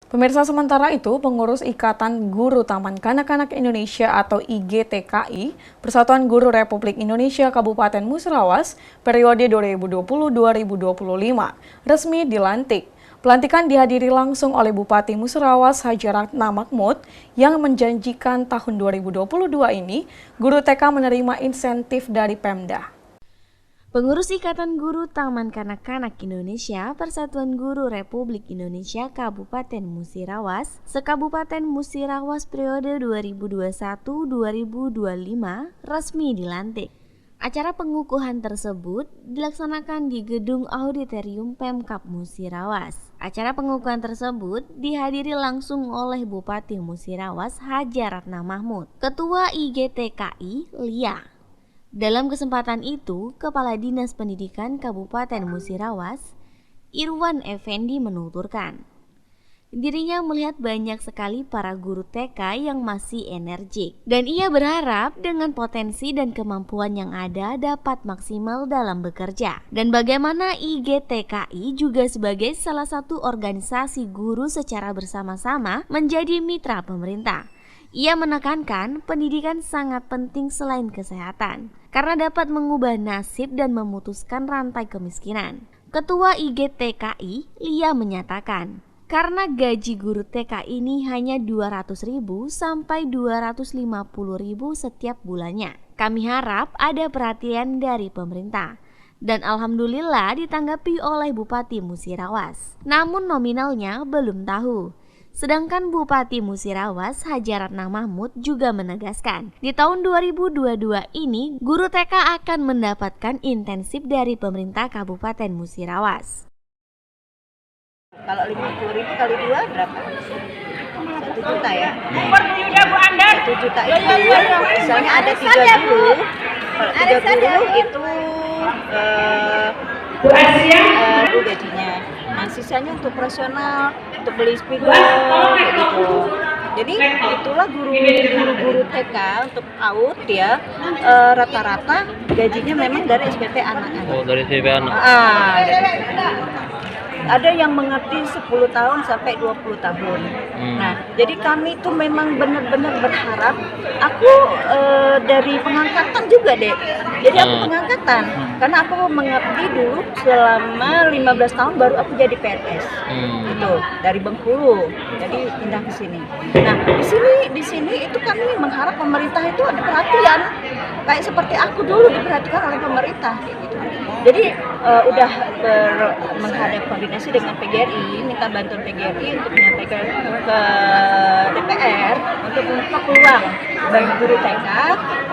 Pemirsa, sementara itu, pengurus Ikatan Guru Taman Kanak-Kanak Indonesia atau IGTKI, Persatuan Guru Republik Indonesia Kabupaten Musirawas, periode 2020-2025, resmi dilantik. Pelantikan dihadiri langsung oleh Bupati Musirawas Hadjaratna Mahmud yang menjanjikan tahun 2022 ini, guru TK menerima insentif dari Pemda. Pengurus Ikatan Guru Taman Kanak-Kanak Indonesia Persatuan Guru Republik Indonesia Kabupaten Musirawas se-Kabupaten Musirawas periode 2021-2025 resmi dilantik. Acara pengukuhan tersebut dilaksanakan di Gedung Auditorium Pemkab Musirawas. Acara pengukuhan tersebut dihadiri langsung oleh Bupati Musirawas Hadjaratna Mahmud, Ketua IGTKI Lia. Dalam kesempatan itu, Kepala Dinas Pendidikan Kabupaten Musirawas, Irwan Effendi menuturkan, dirinya melihat banyak sekali para guru TK yang masih energik dan ia berharap dengan potensi dan kemampuan yang ada dapat maksimal dalam bekerja. Dan bagaimana IGTKI juga sebagai salah satu organisasi guru secara bersama-sama menjadi mitra pemerintah. Ia menekankan pendidikan sangat penting selain kesehatan, karena dapat mengubah nasib dan memutuskan rantai kemiskinan. Ketua IGTKI, Lia menyatakan, karena gaji guru TK ini hanya 200.000 sampai 250.000 setiap bulannya. Kami harap ada perhatian dari pemerintah. Dan alhamdulillah ditanggapi oleh Bupati Musirawas. Namun nominalnya belum tahu. Sedangkan Bupati Musirawas Hadjaratna Mahmud juga menegaskan, di tahun 2022 ini guru TK akan mendapatkan intensif dari pemerintah Kabupaten Musirawas. Kalau 50.000 kali 2 berapa? 1 juta ya? 1 juta itu misalnya ada 3 guru. Kalau 3 guru itu Bu gajinya. Nah, sisanya untuk operasional, untuk beli spidol, kayak gitu. Jadi itulah guru-guru TK untuk PAUD ya, rata-rata gajinya memang dari SPP anak-anak. Oh, dari SPP anak. Ada yang mengerti 10 tahun sampai 20 tahun. Nah, jadi kami itu memang benar-benar berharap. Aku dari pengangkatan juga deh. Jadi aku pengangkatan karena aku mengerti dulu selama 15 tahun baru aku jadi PNS. Gitu, dari Bengkulu. Jadi pindah ke sini. Nah, di sini itu kami mengharap pemerintah itu ada perhatian. Kayak seperti aku dulu diperhatikan oleh pemerintah kayak gitu. Jadi udah menghadap koordinasi dengan PGRI, minta bantuan PGRI untuk menyampaikan ke DPR untuk membuka peluang bagi guru TK,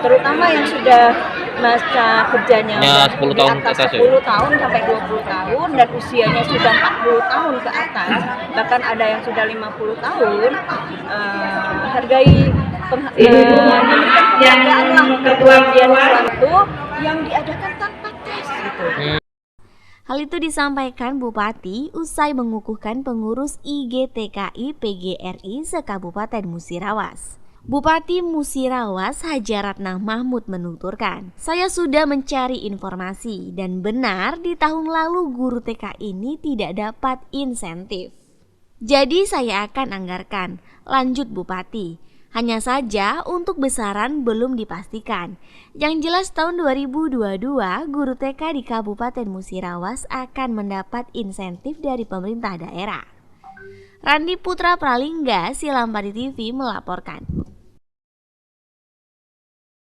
terutama yang sudah masa kerjanya ya, 10 tahun di atas 10 tahun sampai 20 tahun dan usianya sudah 40 tahun ke atas, bahkan ada yang sudah 50 tahun, hargai memberikan penghargaan lah ketua itu yang diadakan tanpa tes gitu. Hal itu disampaikan Bupati usai mengukuhkan pengurus IGTKI PGRI se-Kabupaten Musirawas. Bupati Musirawas Hadjaratna Mahmud menuturkan, saya sudah mencari informasi dan benar di tahun lalu guru TK ini tidak dapat insentif. Jadi saya akan anggarkan, lanjut Bupati. Hanya saja untuk besaran belum dipastikan. Yang jelas tahun 2022 guru TK di Kabupaten Musirawas akan mendapat insentif dari pemerintah daerah. Randi Putra Pralingga, Silampari TV melaporkan.